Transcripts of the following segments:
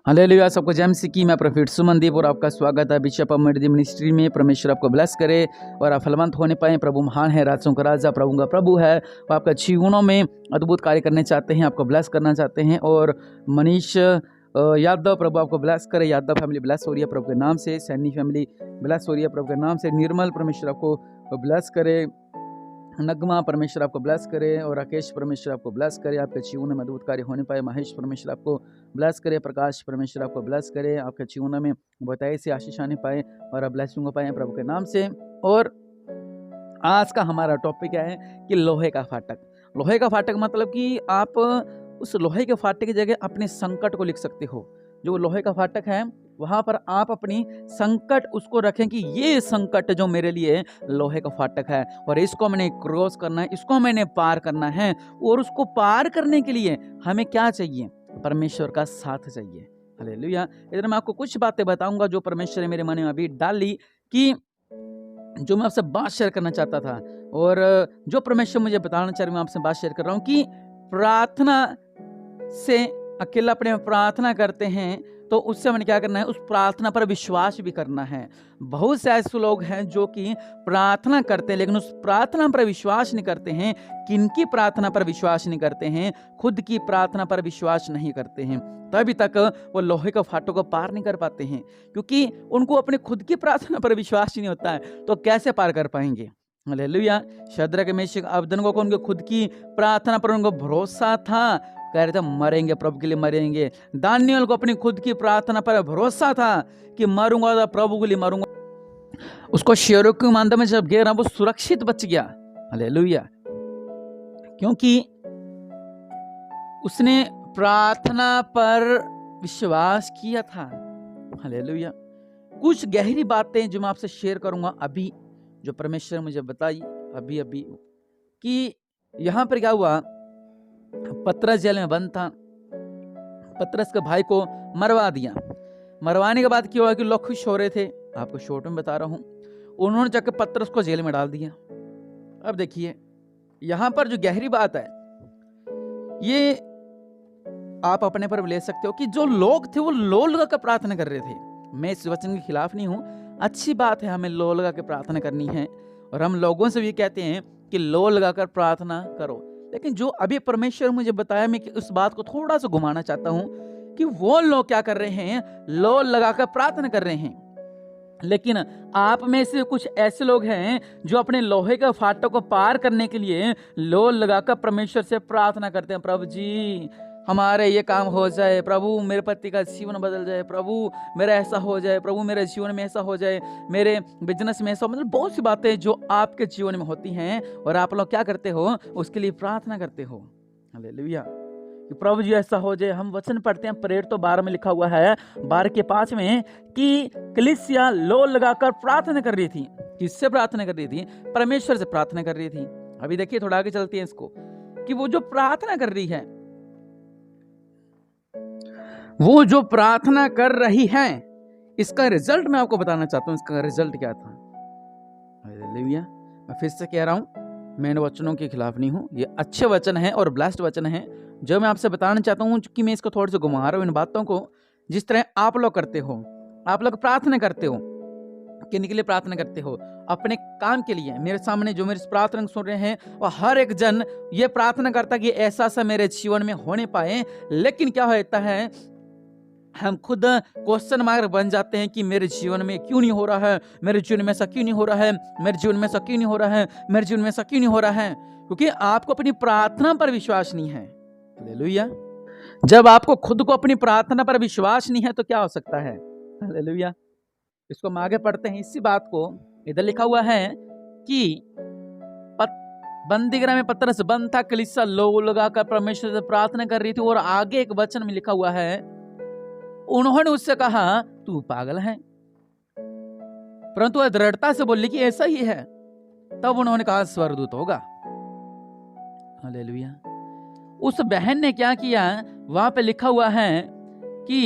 Hallelujah. सबको जय मसीह की। मैं प्रोफेट सुमनदीप और आपका स्वागत है बिशप ऑफ मेडिसिन मिनिस्ट्री में। परमेश्वर आपको ब्लेस करे और आप फलवंत होने पाए। प्रभु महान है, राजों का राजा, प्रभु का प्रभु है। वो आपका जीवनों में अद्भुत कार्य करने चाहते हैं, आपको ब्लेस करना चाहते हैं। और मनीष यादव, प्रभु आपको ब्लेस करे। यादव फैमिली ब्लेस हो रही है प्रभु के नाम से। सैनी फैमिली ब्लेस हो रही है प्रभु के नाम से। निर्मल, परमेश्वर आपको ब्लेस करे। नगमा, परमेश्वर आपको ब्लेस करे। और राकेश, परमेश्वर आपको ब्लेस करे, आपके जीवन में अद्भुत कार्य होने पाए। महेश, परमेश्वर आपको ब्लेस करे। प्रकाश, परमेश्वर आपको ब्लेस करे, आपके जीवन में बताए से आशीष आने पाए और आप ब्लेसिंग हो पाए प्रभु के नाम से। और आज का हमारा टॉपिक क्या है कि लोहे का फाटक। लोहे का फाटक मतलब कि आप उस लोहे के फाटक की जगह अपने संकट को लिख सकते हो। जो लोहे का फाटक है वहां पर आप अपनी संकट उसको रखें कि ये संकट जो मेरे लिए लोहे का फाटक है और इसको मैंने क्रॉस करना है, इसको मैंने पार करना है। और उसको पार करने के लिए हमें क्या चाहिए? परमेश्वर का साथ चाहिए। हालेलुया। इधर मैं आपको कुछ बातें बताऊंगा जो परमेश्वर ने मेरे मन में अभी डाली, कि जो मैं आपसे बात शेयर करना चाहता था। और जो परमेश्वर मुझे बताना चाह रहे मैं आपसे बात शेयर कर रहा हूँ कि प्रार्थना से अकेला अपने प्रार्थना करते हैं तो उससे हमें क्या करना है? उस प्रार्थना पर विश्वास भी करना है। बहुत से ऐसे लोग हैं जो कि प्रार्थना करते हैं लेकिन उस प्रार्थना पर विश्वास नहीं करते हैं। किनकी प्रार्थना पर विश्वास नहीं करते हैं? खुद की प्रार्थना पर विश्वास नहीं करते हैं। तभी तक वो लोहे का फाटक को पार नहीं कर पाते हैं, क्योंकि उनको अपने खुद की प्रार्थना पर विश्वास ही नहीं होता है, तो कैसे पार कर पाएंगे? हालेलुया। शद्रक, मेशक, अबेदनगो को उनके खुद की प्रार्थना पर उनको भरोसा था, कह रहे थे मरेंगे, प्रभु के लिए मरेंगे। दानियल को अपनी खुद की प्रार्थना पर भरोसा था कि मरूंगा तो प्रभु के लिए मरूंगा। उसको शेरों की मांदा में जब गिरा वो सुरक्षित बच गया। हालेलुया। क्योंकि उसने प्रार्थना पर विश्वास किया था। हालेलुया। कुछ गहरी बातें जो मैं आपसे शेयर करूंगा अभी, जो परमेश्वर मुझे बताई अभी कि यहां पर क्या हुआ। पतरस जेल में बंद था। पतरस के भाई को मरवा दिया। मरवाने के बाद क्या हुआ कि लोग खुश हो रहे थे। आपको शॉर्ट में बता रहा हूं। उन्होंने जाकर पतरस को जेल में डाल दिया। अब देखिए यहां पर जो गहरी बात है ये आप अपने पर ले सकते हो कि जो लोग थे वो लो लगा कर प्रार्थना कर रहे थे। मैं इस वचन के खिलाफ नहीं हूं, अच्छी बात है, हमें लो लगा कर प्रार्थना करनी है। और हम लोगों से भी कहते हैं कि लो लगाकर प्रार्थना करो। लेकिन जो अभी परमेश्वर मुझे बताया, मैं उस बात को थोड़ा सा घुमाना चाहता हूं कि वो लोग क्या कर रहे हैं? लो लगाकर प्रार्थना कर रहे हैं। लेकिन आप में से कुछ ऐसे लोग हैं जो अपने लोहे के फाटक को पार करने के लिए लो लगाकर परमेश्वर से प्रार्थना करते हैं। प्रभु जी हमारे ये काम हो जाए, प्रभु मेरे पति का जीवन बदल जाए, प्रभु मेरा ऐसा हो जाए, प्रभु मेरे जीवन में ऐसा हो जाए, मेरे बिजनेस में ऐसा, मतलब बहुत सी बातें जो आपके जीवन में होती हैं और आप लोग क्या करते हो? उसके लिए प्रार्थना करते हो। हालेलुया। कि प्रभु जी ऐसा हो जाए। हम वचन पढ़ते हैं, प्रेरित तो 12 में लिखा हुआ है 12:5 में कि कलीसिया लो लगाकर प्रार्थना कर रही थी। किससे प्रार्थना कर रही थी? परमेश्वर से प्रार्थना कर रही थी। अभी देखिए थोड़ा आगे चलते हैं इसको, कि वो जो प्रार्थना कर रही है, वो जो प्रार्थना कर रही है, इसका रिजल्ट मैं आपको बताना चाहता हूं। इसका रिजल्ट क्या था? हालेलुया। मैं फिर से कह रहा हूं, मैं इन वचनों के खिलाफ नहीं हूं। ये अच्छे वचन हैं और ब्लेस्ड वचन हैं जो मैं आपसे बताना चाहता हूं, कि मैं इसको थोड़ा सा घुमा रहा हूं इन बातों को। जिस तरह आप लोग करते हो, आप लोग प्रार्थना करते हो, किन के लिए प्रार्थना करते हो? अपने काम के लिए। मेरे सामने जो मेरी प्रार्थना सुन रहे हैं और हर एक जन ये प्रार्थना करता है कि ऐसा सा मेरे जीवन में होने पाए। लेकिन क्या होता है, हम खुद क्वेश्चन मार्क बन जाते हैं कि मेरे जीवन में क्यों नहीं हो रहा है, मेरे जीवन में ऐसा क्यों नहीं हो रहा है, मेरे जीवन में ऐसा क्यों नहीं हो रहा है, मेरे जीवन में ऐसा क्यों नहीं हो रहा है? क्योंकि आपको अपनी प्रार्थना पर विश्वास नहीं है। हालेलुया। जब आपको खुद को अपनी प्रार्थना पर विश्वास नहीं है तो क्या हो सकता है? हालेलुया। इसको हम आगे पढ़ते हैं। इसी बात को इधर लिखा हुआ है कि बंदीगृह में पतरस बंद था, कलीसिया लो लगाकर परमेश्वर से प्रार्थना कर रही थी। और आगे एक वचन में लिखा हुआ है, उन्होंने उससे कहा तू पागल है, परंतु वह दृढ़ता से बोली कि ऐसा ही है। तब उन्होंने कहा स्वर्गदूत होगा। हालेलुया। उस बहन ने क्या किया? वहां पे लिखा हुआ है कि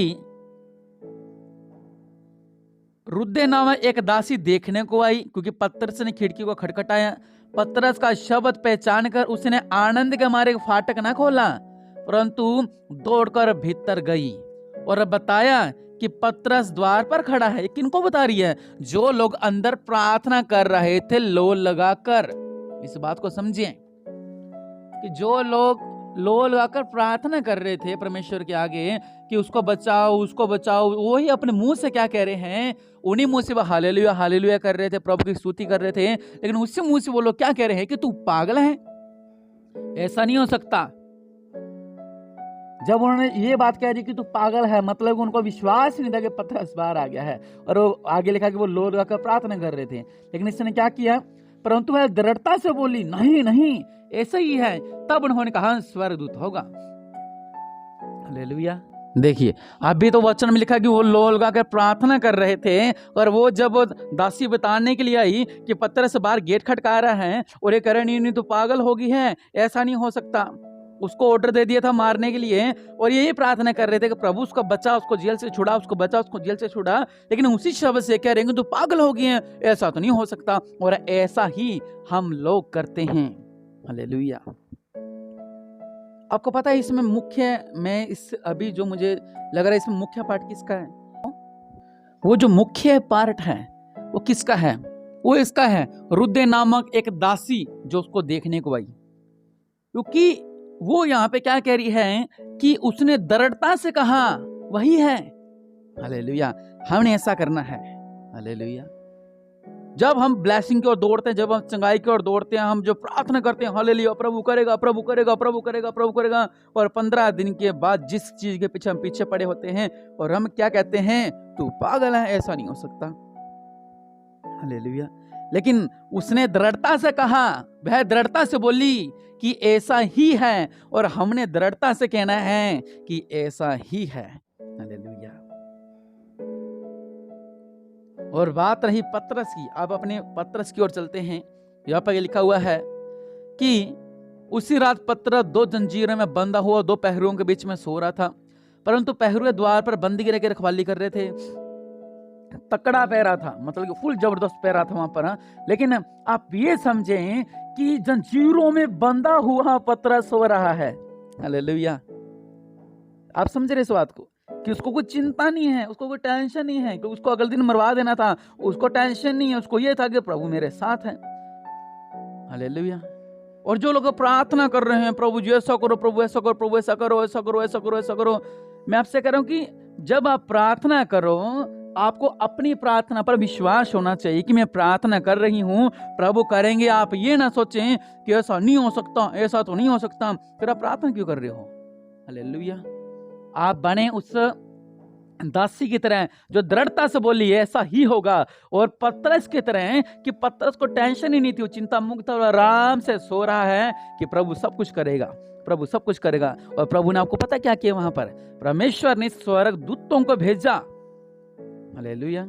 रुद्दे नामक एक दासी देखने को आई, क्योंकि पतरस ने खिड़की को खटखटाया। पतरस का शब्द पहचान कर उसने आनंद के मारे फाटक न खोला, परंतु दौड़कर भीतर गई और बताया कि पतरस द्वार पर खड़ा है। किनको बता रही है? जो लोग अंदर प्रार्थना कर रहे थे लोल लगाकर। इस बात को समझिए कि जो लोग लोल लगाकर प्रार्थना कर रहे थे परमेश्वर के आगे कि उसको बचाओ उसको बचाओ, वही अपने मुंह से क्या कह रहे हैं? उन्हीं मुंह से वो हालेलुया हालेलुया कर रहे थे, प्रभु की स्तुति कर रहे थे, लेकिन उसी मुंह से वो लोग क्या कह रहे हैं कि तू पागल है, ऐसा नहीं हो सकता। जब उन्होंने ये बात कह दी कि तू पागल है, मतलब उनको विश्वास नहीं था कि पतरस बाहर आ गया है। और वो आगे लिखा कि वो लोल लगाकर प्रार्थना कर रहे थे, लेकिन इसने क्या किया? परंतु वह दृढ़ता से बोली, नहीं नहीं ऐसा ही है। तब उन्होंने कहा स्वर्गदूत होगा। हालेलुया। देखिए अभी तो वचन में लिखा कि वो लोल लगाकर प्रार्थना कर रहे थे, और वो जब दासी बताने के लिए आई कि पतरस बाहर गेट खटका रहा है और ये कह रहे नहीं तो पागल होगी है, ऐसा नहीं हो सकता। उसको ऑर्डर दे दिया था मारने के लिए, और यही प्रार्थना कर रहे थे कि प्रभु उसको बचा, उसको जेल से छुड़ा, उसको बचा, उसको जेल से छुड़ा, लेकिन उसी शब्द से कह रहे हैं तो पागल हो गए हैं, ऐसा तो नहीं हो सकता। और ऐसा ही हम लोग करते हैं। हालेलुया। आपको पता है इसमें मुख्य, मैं इस अभी जो मुझे लग रहा है इसमें मुख्य पार्ट किसका है? वो जो मुख्य पार्ट है वो किसका है? वो इसका है, रुद्दे नामक एक दासी जो उसको देखने को आई। क्योंकि वो यहाँ पे क्या कह रही है कि उसने दृढ़ता से कहा वही है। हालेलुया। हमने ऐसा करना है। हालेलुया। जब हम ब्लेसिंग की ओर दौड़ते हैं, जब हम चंगाई की ओर दौड़ते हैं, हम जो प्रार्थना करते हैं हालेलुया प्रभु करेगा प्रभु करेगा प्रभु करेगा प्रभु करेगा, और 15 दिन के बाद जिस चीज के पीछे हम पीछे पड़े होते हैं और हम क्या कहते हैं? तू पागल है, ऐसा नहीं हो सकता। हालेलुया। लेकिन उसने दृढ़ता से कहा, वह दृढ़ता से बोली कि ऐसा ही है, और हमने दृढ़ता से कहना है कि ऐसा ही है। हालेलुया। और बात रही पतरस की, अब अपने पतरस की ओर चलते हैं। यहाँ पर लिखा हुआ है कि उसी रात पतरस 2 जंजीरों में बंधा हुआ 2 पहरुओं के बीच में सो रहा था, परंतु पहरुए द्वार पर बंदी गिर के रखवाली कर रहे थे। तकड़ा पहरा था, मतलब कि फुल जबरदस्त पहरा था वहां पर। लेकिन आप ये समझें कि जंजीरों में बंधा हुआ पतरस सो रहा है। हालेलुया। आप समझ रहे इस बात को कि उसको कोई चिंता नहीं है, उसको कोई टेंशन नहीं है कि उसको अगले दिन मरवा देना था, उसको टेंशन नहीं है। उसको ये था कि प्रभु मेरे साथ है। हालेलुया। और जो लोग प्रार्थना कर रहे हैं प्रभु जी ऐसा करो, प्रभु ऐसा करो, प्रभु ऐसा करो, ऐसा करो, ऐसा करो, ऐसा करो, मैं आपसे कह रहा हूं कि जब आप प्रार्थना करो, आपको अपनी प्रार्थना पर विश्वास होना चाहिए कि मैं प्रार्थना कर रही हूं, प्रभु करेंगे। आप ये ना सोचें कि ऐसा नहीं हो सकता, ऐसा तो नहीं हो सकता, फिर आप प्रार्थना क्यों कर रहे हो? हालेलुया। आप बने उस दासी की तरह जो दृढ़ता से बोली ऐसा ही होगा, और पतरस की तरह कि पतरस को टेंशन ही नहीं थी, वो चिंता मुक्त और आराम से सो रहा है कि प्रभु सब कुछ करेगा, प्रभु सब कुछ करेगा। और प्रभु ने आपको पता क्या किया? वहां पर परमेश्वर ने स्वर्गदूतों को भेजा। हालेलुया।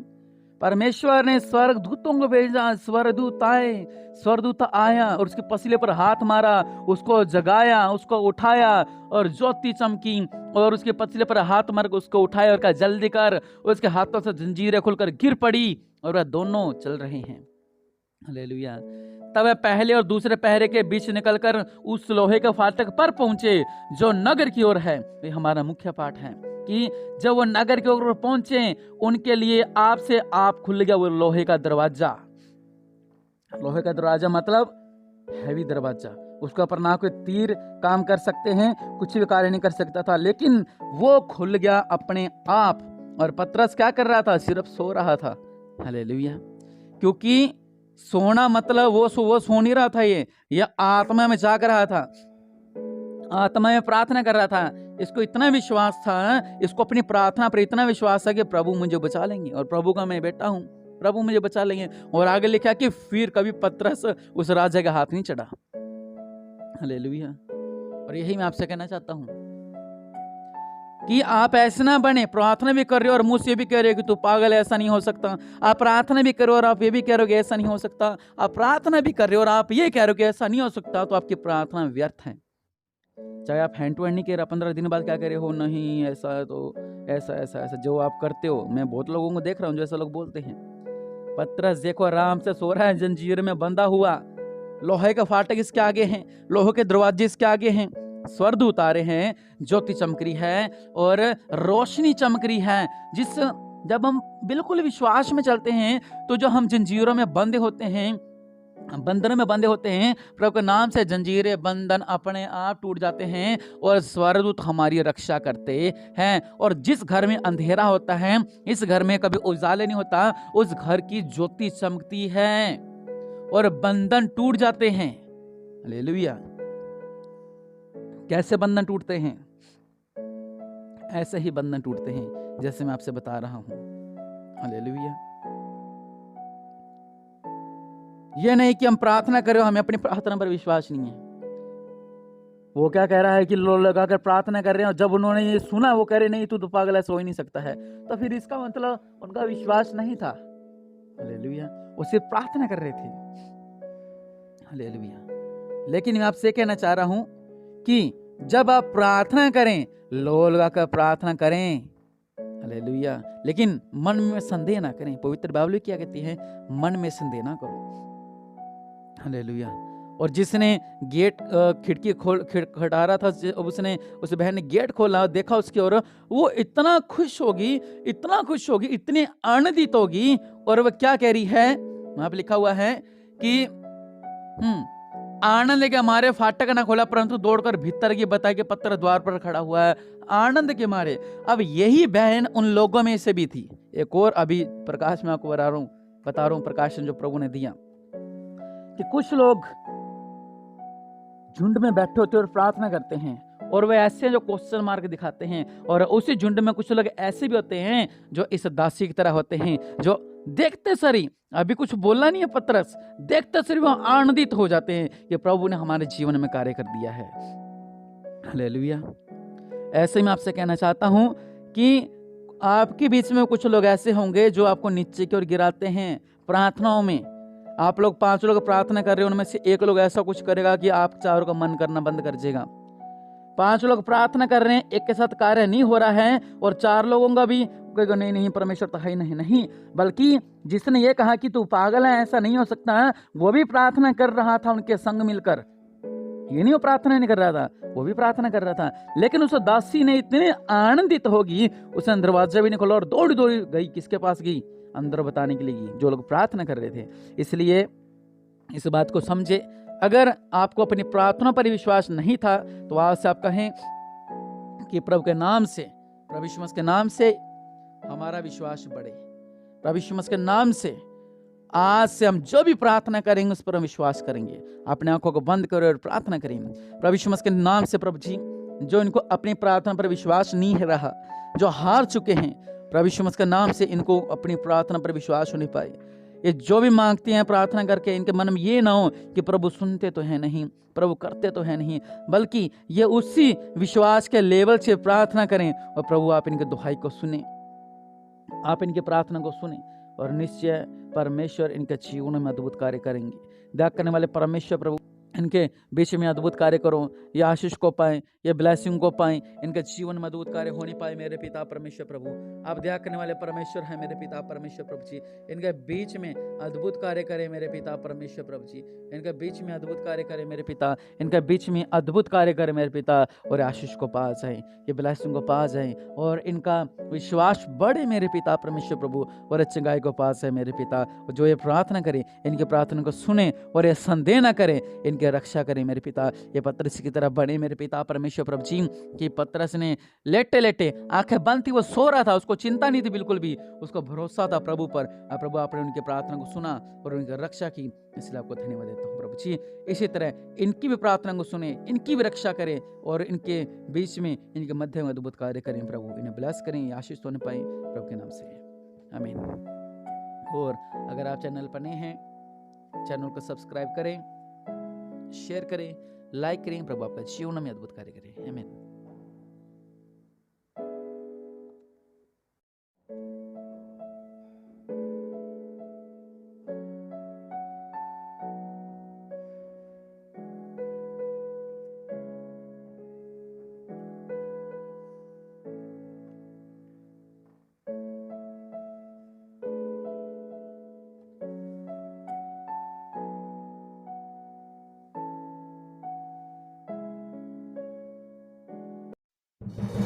परमेश्वर ने स्वर्गदूतों को भेजा। स्वर्गदूत आया और उसके पसीले पर हाथ मारा, उसको जगाया, उसको उठाया, और ज्योति चमकी और उसके पसीले पर हाथ मार के उसको उठाया और कहा जल्दी कर। उसके हाथों से जंजीरें खुलकर गिर पड़ी और वह दोनों चल रहे हैं। हालेलुया। तब वह पहले और दूसरे पहरे के बीच निकलकर उस लोहे के फाटक पर पहुंचे जो नगर की ओर है। ये हमारा मुख्य पाठ है कि जब वो नगर की ओर पहुंचे, उनके लिए आपसे आप खुल गया वो लोहे का दरवाजा। लोहे का दरवाजा मतलब हैवी दरवाजा, उसके ऊपर ना कोई तीर काम कर सकते हैं, कुछ भी कार्य नहीं कर सकता था, लेकिन वो खुल गया अपने आप। और पतरस क्या कर रहा था? सिर्फ सो रहा था। हालेलुया। क्योंकि सोना मतलब वो सो नहीं रहा था, ये आत्मा में जाग रहा था, आत्मा में प्रार्थना कर रहा था। इसको इतना विश्वास था, इसको अपनी प्रार्थना पर इतना विश्वास था कि प्रभु मुझे बचा लेंगे, और प्रभु का मैं बेटा हूं, प्रभु मुझे बचा लेंगे। और आगे लिखा कि फिर कभी पतरस उस राजा का हाथ नहीं चढ़ा। हालेलुया। और यही मैं आपसे कहना चाहता हूं कि आप ऐसे ना बने, प्रार्थना भी कर रहे हो और मुंह से भी कह रहे हो कि तू पागल है, ऐसा नहीं हो सकता। आप प्रार्थना भी कर रहे हो और आप ये भी कह रहे हो कि ऐसा नहीं हो सकता। आप प्रार्थना भी कर रहे हो और आप ये कह रहे हो कि ऐसा नहीं हो सकता, तो आपकी प्रार्थना व्यर्थ है। चाहे आप हैंड टू हैंड नहीं कह रहे, 15 दिन बाद क्या कह रहे हो, नहीं ऐसा है तो ऐसा ऐसा ऐसा जो आप करते हो। मैं बहुत लोगों को देख रहा हूँ जो ऐसा लोग बोलते हैं। पतरस देखो आराम से सो रहा है, जंजीर में बंधा हुआ, लोहे का फाटक इसके आगे हैं, लोहे के दरवाजे इसके आगे हैं, स्वर्गदूत आ रहे हैं, ज्योति चमक रही है और रोशनी चमक रही है। जब हम बिल्कुल विश्वास में चलते हैं तो जो हम जंजीरों में बंधे होते हैं, बंधनों में बंधे होते हैं, प्रभु के नाम से जंजीरें बंधन अपने आप टूट जाते हैं और स्वर्गदूत हमारी रक्षा करते हैं। और जिस घर में अंधेरा होता है, इस घर में कभी उजाले नहीं होता, उस घर की ज्योति चमकती है और बंधन टूट जाते हैं। हालेलुया। कैसे बंधन टूटते हैं? ऐसे ही बंधन टूटते हैं जैसे मैं आपसे बता रहा हूं। हालेलुया। ये नहीं कि हम प्रार्थना करें, हमें अपनी प्रार्थना पर विश्वास नहीं है। वो क्या कह रहा है कि लोग लगाकर प्रार्थना कर रहे हैं और जब उन्होंने ये सुना वो कह रहे नहीं तू तो पागल है, सो ही नहीं सकता है, तो फिर इसका मतलब उनका विश्वास नहीं था। हालेलुया। वो सिर्फ प्रार्थना कर रहे थे। हालेलुया। लेकिन मैं आपसे कहना चाह रहा हूं कि जब आप प्रार्थना करें, लोग लगाकर प्रार्थना करें, हालेलुया, लेकिन मन में संदेह ना करें। पवित्र बाइबल क्या कहती है? मन में संदेह ना करो। हालेलुया। और जिसने गेट खिड़की खड़ा रहा था, उसने उस बहन ने गेट खोला, देखा उसकी ओर, वो इतना खुश होगी, इतना खुश होगी, इतनी आनंदित होगी। और वह क्या कह रही है? वहां पे लिखा हुआ है कि आनंद के मारे फाटक ना खोला, परंतु दौड़कर भीतर की बताई कि पत्थर द्वार पर खड़ा हुआ है, आनंद के मारे। अब यही बहन उन लोगों में से भी थी। एक और अभी प्रकाश में आपको बता रहा हूं प्रकाशन जो प्रभु ने दिया, कि कुछ लोग झुंड में बैठे होते और प्रार्थना करते हैं, और वे ऐसे जो क्वेश्चन मार्क दिखाते हैं। और उसी झुंड में कुछ लोग ऐसे भी होते हैं जो इस दासी की तरह होते हैं, जो देखते सरी, अभी कुछ बोलना नहीं है पतरस, देखते सरी वो आनंदित हो जाते हैं कि प्रभु ने हमारे जीवन में कार्य कर दिया है। हालेलुया। ऐसे में आपसे कहना चाहता हूं कि आपके बीच में कुछ लोग ऐसे होंगे जो आपको नीचे की ओर गिराते हैं प्रार्थनाओं में। आप लोग 5 लोग प्रार्थना कर रहे हो, उनमें से एक लोग ऐसा कुछ करेगा कि आप चारों का मन करना बंद कर देगा। 5 लोग प्रार्थना कर रहे हैं, एक के साथ कार्य नहीं हो रहा है, और 4 लोगों का भी कहेगा नहीं नहीं परमेश्वर तो है नहीं नहीं, बल्कि जिसने ये कहा कि तू पागल है, ऐसा नहीं हो सकता, वो भी प्रार्थना कर रहा था उनके संग मिलकर। ये नहीं वो प्रार्थना नहीं कर रहा था, वो भी प्रार्थना कर रहा था। लेकिन उस दासी ने इतनी आनंदित होगी, उसने दरवाजा भी नहीं खोला और दौड़ी दौड़ी गई, किसके पास गई? अंदर बताने के लिए गई, जो लोग प्रार्थना कर रहे थे। इसलिए इस बात को समझे, अगर आपको अपनी प्रार्थना पर विश्वास नहीं था तो आज से आप कहें कि प्रभु के नाम से, प्रभु यीशु मसीह के नाम से हमारा विश्वास बढ़े। प्रभु यीशु मसीह के नाम से आज से हम जो भी प्रार्थना करेंगे उस पर हम विश्वास करेंगे। अपने आंखों को बंद करें और प्रार्थना करेंगे। प्रभु यीशु मसीह के नाम से प्रभु जी, जो इनको अपनी प्रार्थना पर विश्वास नहीं रहा, जो हार चुके हैं, प्रभु यीशु मसीह के नाम से इनको अपनी प्रार्थना पर विश्वास होने पाए। ये जो भी मांगते हैं प्रार्थना करके, इनके मन में ये ना हो कि प्रभु सुनते तो है नहीं, प्रभु करते तो है नहीं, बल्कि ये उसी विश्वास के लेवल से प्रार्थना करें और प्रभु आप इनके दुहाई को सुने, आप इनकी प्रार्थना को सुने, और निश्चय परमेश्वर इनके जीवन में अद्भुत कार्य करेंगे। दया करने वाले परमेश्वर प्रभु इनके बीच में अद्भुत कार्य करो, ये आशीष को पाएं, ये ब्लेसिंग को पाएं, इनके जीवन में अद्भुत कार्य होने पाए। मेरे पिता परमेश्वर प्रभु, आप दया करने वाले परमेश्वर हैं मेरे पिता परमेश्वर प्रभु जी, इनके बीच में अद्भुत कार्य करें मेरे पिता परमेश्वर प्रभु जी, इनके बीच में अद्भुत कार्य करें मेरे पिता, इनके बीच में अद्भुत कार्य करें मेरे पिता, और आशीष को पा जाए, ये ब्लेसिंग को पा जाए, और इनका विश्वास बढ़े मेरे पिता परमेश्वर प्रभु, और अच्छे गाय को पास है मेरे पिता। जो ये प्रार्थना करे इनकी प्रार्थना को सुने और ये संदेह न करे, इनके रक्षा करें मेरे पिता। ये पतरस की तरह बने मेरे पिता परमेश्वर प्रभु जी, कि पतरस ने लेटे लेटे आंखें बंद थी, वो सो रहा था, उसको चिंता नहीं थी बिल्कुल भी, उसको भरोसा था प्रभु पर। प्रभु आपने उनकी प्रार्थना को सुना और उनकी रक्षा की, इसलिए आपको धन्यवाद देता हूँ प्रभु जी। इसी तरह इनकी भी प्रार्थना को सुने, इनकी भी रक्षा करें, और इनके बीच में, इनके मध्य में अद्भुत कार्य करें प्रभु, इन्हें ब्लेस करें, आशीष होने पाए प्रभु के नाम से, आमीन। और अगर आप चैनल पर नए हैं, चैनल को सब्सक्राइब करें, शेयर करें, लाइक करें। प्रभु आपका जीवन में अद्भुत कार्य करें, आमीन। है।